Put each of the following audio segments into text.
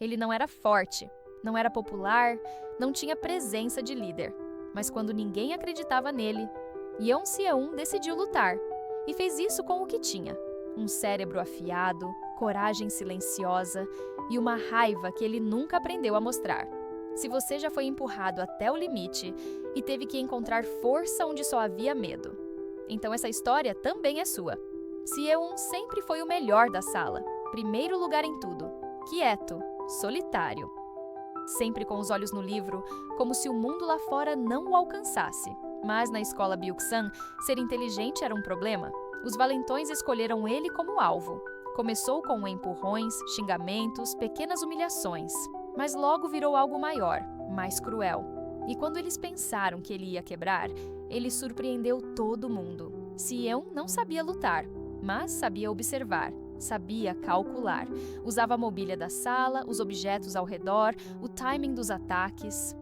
Ele não era forte, não era popular, não tinha presença de líder. Mas quando ninguém acreditava nele, Yeon-seum decidiu lutar e fez isso com o que tinha: um cérebro afiado, coragem silenciosa e uma raiva que ele nunca aprendeu a mostrar. Se você já foi empurrado até o limite e teve que encontrar força onde só havia medo, então essa história também é sua. Seung sempre foi o melhor da sala, primeiro lugar em tudo, quieto, solitário. Sempre com os olhos no livro, como se o mundo lá fora não o alcançasse. Mas na escola Byuk-san, ser inteligente era um problema. Os valentões escolheram ele como alvo. Começou com empurrões, xingamentos, pequenas humilhações. Mas logo virou algo maior, mais cruel. E quando eles pensaram que ele ia quebrar, ele surpreendeu todo mundo. Seung não sabia lutar, mas sabia observar. Sabia calcular. Usava a mobília da sala, os objetos ao redor, o timing dos ataques.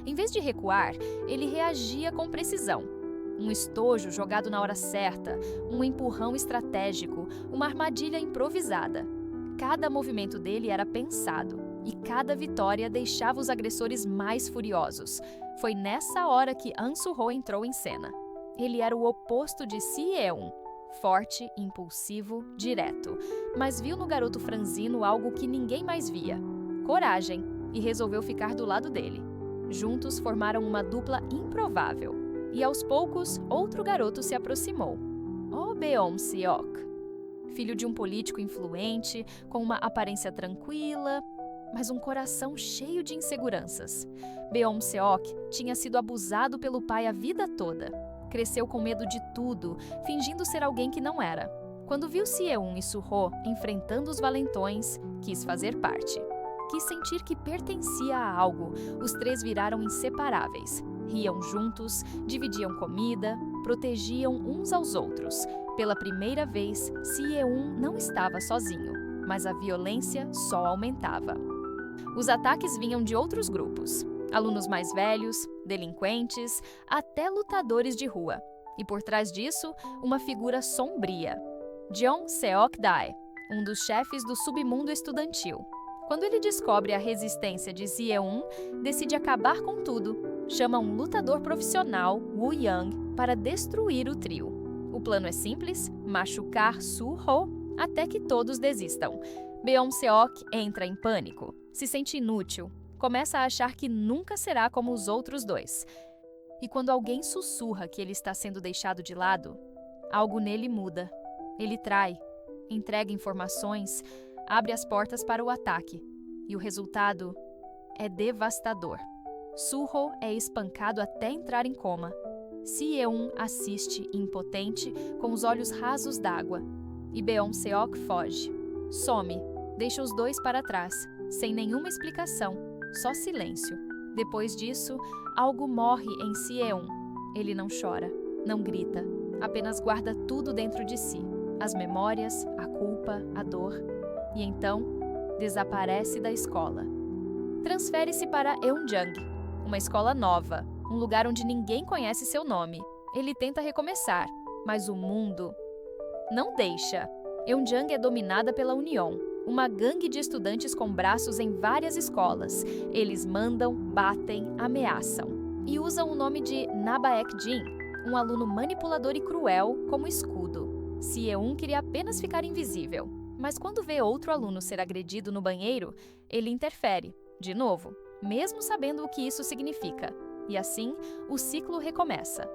Em vez de recuar, ele reagia com precisão. Um estojo jogado na hora certa, um empurrão estratégico, uma armadilha improvisada. Cada movimento dele era pensado, e cada vitória deixava os agressores mais furiosos. Foi nessa hora que An Su-ho entrou em cena. Ele era o oposto de Seung. Forte, impulsivo, direto, mas viu no garoto franzino algo que ninguém mais via: coragem, e resolveu ficar do lado dele. Juntos formaram uma dupla improvável, e aos poucos outro garoto se aproximou: Beom-seok, filho de um político influente, com uma aparência tranquila, mas um coração cheio de inseguranças. Beom-seok tinha sido abusado pelo pai a vida toda. Cresceu com medo de tudo, fingindo ser alguém que não era. Quando viu Seung e Su-ho enfrentando os valentões, quis fazer parte. Quis sentir que pertencia a algo. Os três viraram inseparáveis. Riam juntos, dividiam comida, protegiam uns aos outros. Pela primeira vez, Seung não estava sozinho, mas a violência só aumentava. Os ataques vinham de outros grupos. Alunos mais velhos, delinquentes, até lutadores de rua. E por trás disso, uma figura sombria: Jeon Seok-dae, um dos chefes do submundo estudantil. Quando ele descobre a resistência de Seung, decide acabar com tudo. Chama um lutador profissional, Woo Young, para destruir o trio. O plano é simples: machucar Su-ho até que todos desistam. Beom-seok entra em pânico, se sente inútil. Começa a achar que nunca será como os outros dois. E quando alguém sussurra que ele está sendo deixado de lado, algo nele muda. Ele trai, entrega informações, abre as portas para o ataque. E o resultado é devastador. Su-ho é espancado até entrar em coma. Seung assiste, impotente, com os olhos rasos d'água. E Beom-seok foge. Some, deixa os dois para trás, sem nenhuma explicação. Só silêncio. Depois disso, algo morre em Seung. Ele não chora, não grita, apenas guarda tudo dentro de si. As memórias, a culpa, a dor. E então, desaparece da escola. Transfere-se para Eunjang, uma escola nova, um lugar onde ninguém conhece seu nome. Ele tenta recomeçar, mas o mundo não deixa. Eunjang é dominada pela Union, uma gangue de estudantes com braços em várias escolas. Eles mandam, batem, ameaçam. E usam o nome de Nabaek-jin, um aluno manipulador e cruel, como escudo. Seung queria apenas ficar invisível. Mas quando vê outro aluno ser agredido no banheiro, ele interfere, de novo, mesmo sabendo o que isso significa. E assim, o ciclo recomeça.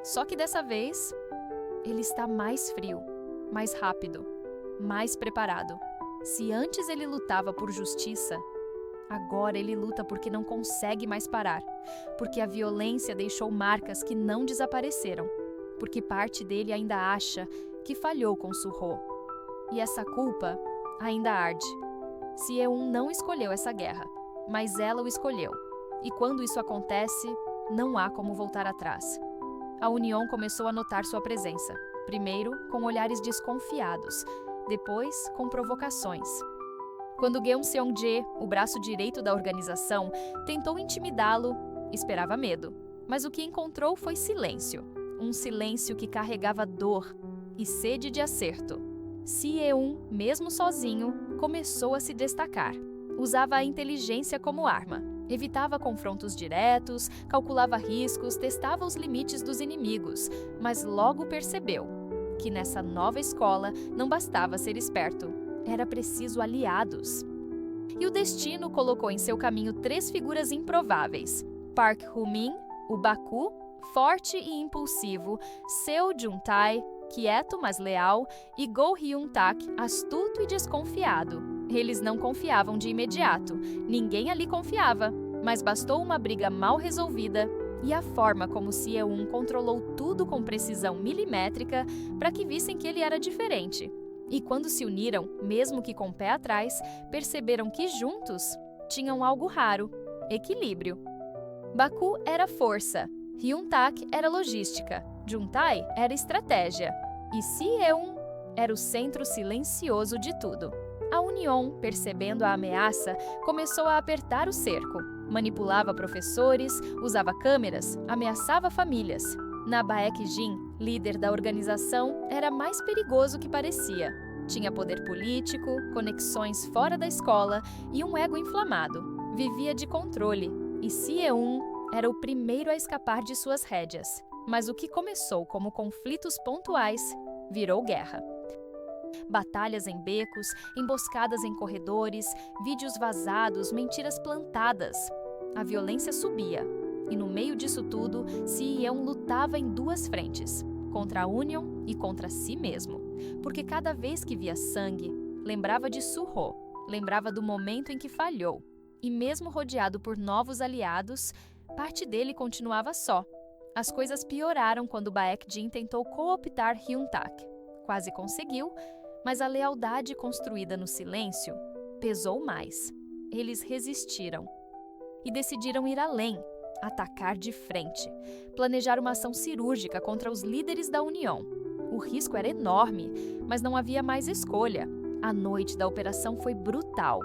Só que dessa vez, ele está mais frio, mais rápido, mais preparado. Se antes ele lutava por justiça, agora ele luta porque não consegue mais parar, porque a violência deixou marcas que não desapareceram, porque parte dele ainda acha que falhou com Su-ho. E essa culpa ainda arde. Seung não escolheu essa guerra, mas ela o escolheu. E quando isso acontece, não há como voltar atrás. A União começou a notar sua presença, primeiro com olhares desconfiados, depois com provocações. Quando Geum Seong-jae, o braço direito da organização, tentou intimidá-lo, esperava medo. Mas o que encontrou foi silêncio. Um silêncio que carregava dor e sede de acerto. Seung, mesmo sozinho, começou a se destacar. Usava a inteligência como arma. Evitava confrontos diretos, calculava riscos, testava os limites dos inimigos, mas logo percebeu que nessa nova escola não bastava ser esperto, era preciso aliados. E o destino colocou em seu caminho 3 figuras improváveis: Park Woo-min, o Baku, forte e impulsivo, Seo Jun-tae, quieto mas leal, e Go Hyun-tak, astuto e desconfiado. Eles não confiavam de imediato, ninguém ali confiava, mas bastou uma briga mal resolvida e a forma como Seo-un controlou tudo com precisão milimétrica para que vissem que ele era diferente. E quando se uniram, mesmo que com o pé atrás, perceberam que juntos tinham algo raro: equilíbrio. Baku era força, Hyun-tak era logística, Jun-tae era estratégia e Seo-un era o centro silencioso de tudo. A Union, percebendo a ameaça, começou a apertar o cerco. Manipulava professores, usava câmeras, ameaçava famílias. Na Baekjin, líder da organização, era mais perigoso que parecia. Tinha poder político, conexões fora da escola e um ego inflamado. Vivia de controle, e Seo-un era o primeiro a escapar de suas rédeas. Mas o que começou como conflitos pontuais virou guerra. Batalhas em becos, emboscadas em corredores, vídeos vazados, mentiras plantadas. A violência subia, e no meio disso tudo, Seo-un lutava em 2 frentes, contra a Union e contra si mesmo. Porque cada vez que via sangue, lembrava de Suho, lembrava do momento em que falhou. E mesmo rodeado por novos aliados, parte dele continuava só. As coisas pioraram quando Baekjin tentou cooptar Hyun-tak. Quase conseguiu, mas a lealdade construída no silêncio pesou mais. Eles resistiram e decidiram ir além, atacar de frente, planejar uma ação cirúrgica contra os líderes da União. O risco era enorme, mas não havia mais escolha. A noite da operação foi brutal.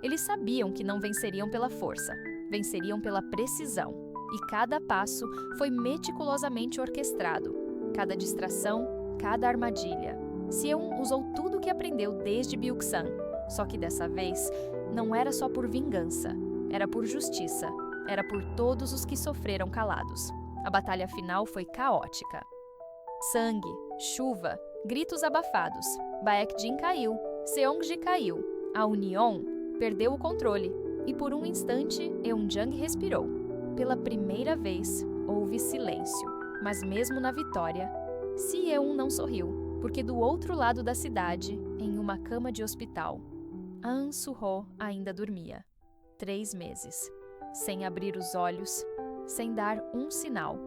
Eles sabiam que não venceriam pela força, venceriam pela precisão. E cada passo foi meticulosamente orquestrado. Cada distração, cada armadilha. Seo-un usou tudo o que aprendeu desde Byuk-san. Só que dessa vez, não era só por vingança, era por justiça, era por todos os que sofreram calados. A batalha final foi caótica. Sangue, chuva, gritos abafados. Baekjin caiu, Seongji caiu. A Union perdeu o controle e por um instante Eunjang respirou. Pela primeira vez, houve silêncio. Mas mesmo na vitória, Seo-un não sorriu. Porque do outro lado da cidade, em uma cama de hospital, An Suho ainda dormia. 3 meses, sem abrir os olhos, sem dar um sinal.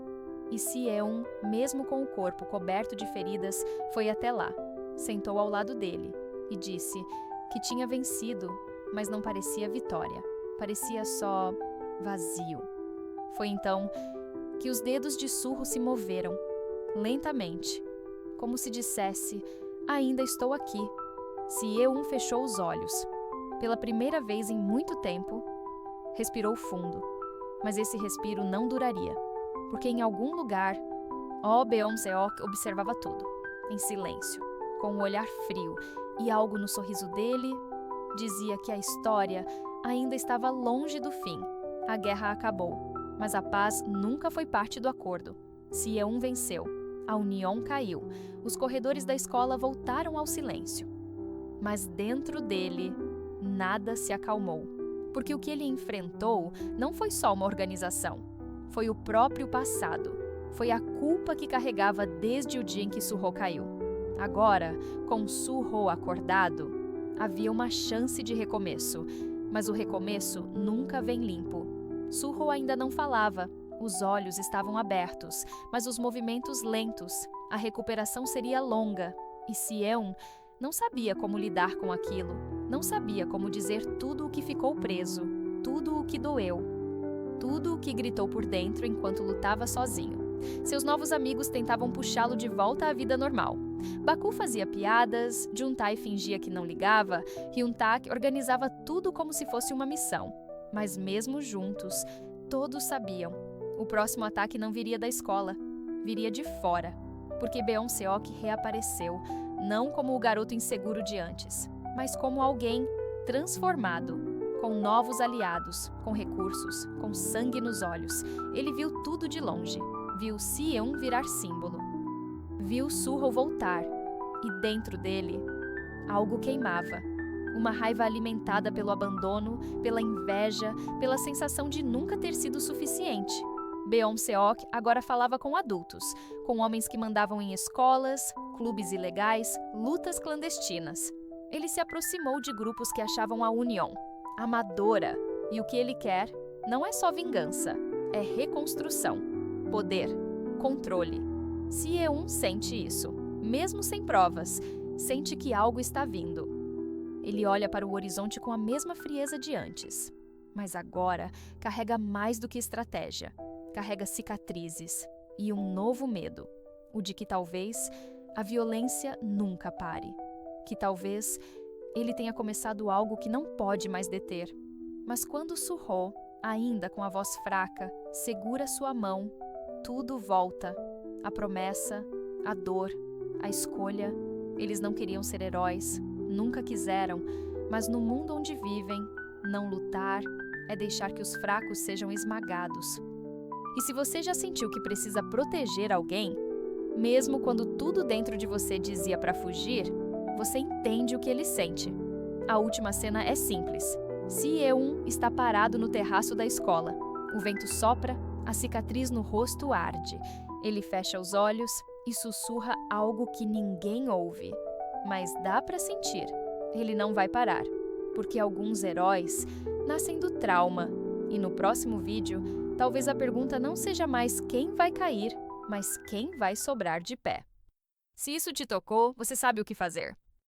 E Seo-un, mesmo com o corpo coberto de feridas, foi até lá, sentou ao lado dele e disse que tinha vencido, mas não parecia vitória, parecia só vazio. Foi então que os dedos de Suho se moveram, lentamente, como se dissesse: ainda estou aqui. Seo-un fechou os olhos. Pela primeira vez em muito tempo, respirou fundo. Mas esse respiro não duraria, porque em algum lugar, Beon-seok observava tudo, em silêncio, com um olhar frio, e algo no sorriso dele dizia que a história ainda estava longe do fim. A guerra acabou, mas a paz nunca foi parte do acordo. Seo-un venceu. A União caiu. Os corredores da escola voltaram ao silêncio. Mas dentro dele, nada se acalmou. Porque o que ele enfrentou não foi só uma organização. Foi o próprio passado. Foi a culpa que carregava desde o dia em que Suho caiu. Agora, com Suho acordado, havia uma chance de recomeço. Mas o recomeço nunca vem limpo. Suho ainda não falava. Os olhos estavam abertos, mas os movimentos lentos. A recuperação seria longa. E Seo-un não sabia como lidar com aquilo. Não sabia como dizer tudo o que ficou preso, tudo o que doeu, tudo o que gritou por dentro enquanto lutava sozinho. Seus novos amigos tentavam puxá-lo de volta à vida normal. Baku fazia piadas, Jun-tae fingia que não ligava, Hyun-tak organizava tudo como se fosse uma missão. Mas mesmo juntos, todos sabiam. O próximo ataque não viria da escola, viria de fora, porque Beon-seok reapareceu, não como o garoto inseguro de antes, mas como alguém transformado, com novos aliados, com recursos, com sangue nos olhos. Ele viu tudo de longe. Viu Seung virar símbolo. Viu Suho voltar. E dentro dele, algo queimava. Uma raiva alimentada pelo abandono, pela inveja, pela sensação de nunca ter sido suficiente. Beom-seok agora falava com adultos, com homens que mandavam em escolas, clubes ilegais, lutas clandestinas. Ele se aproximou de grupos que achavam a união amadora, e o que ele quer não é só vingança, é reconstrução, poder, controle. Seung sente isso, mesmo sem provas, sente que algo está vindo. Ele olha para o horizonte com a mesma frieza de antes, mas agora carrega mais do que estratégia. Carrega cicatrizes e um novo medo, o de que talvez a violência nunca pare, que talvez ele tenha começado algo que não pode mais deter. Mas quando Suho, ainda com a voz fraca, segura sua mão, tudo volta. A promessa, a dor, a escolha. Eles não queriam ser heróis, nunca quiseram, mas no mundo onde vivem, não lutar é deixar que os fracos sejam esmagados. E se você já sentiu que precisa proteger alguém, mesmo quando tudo dentro de você dizia para fugir, você entende o que ele sente. A última cena é simples. Seung está parado no terraço da escola. O vento sopra, a cicatriz no rosto arde. Ele fecha os olhos e sussurra algo que ninguém ouve. Mas dá para sentir. Ele não vai parar, porque alguns heróis nascem do trauma. E no próximo vídeo, talvez a pergunta não seja mais quem vai cair, mas quem vai sobrar de pé. Se isso te tocou, você sabe o que fazer.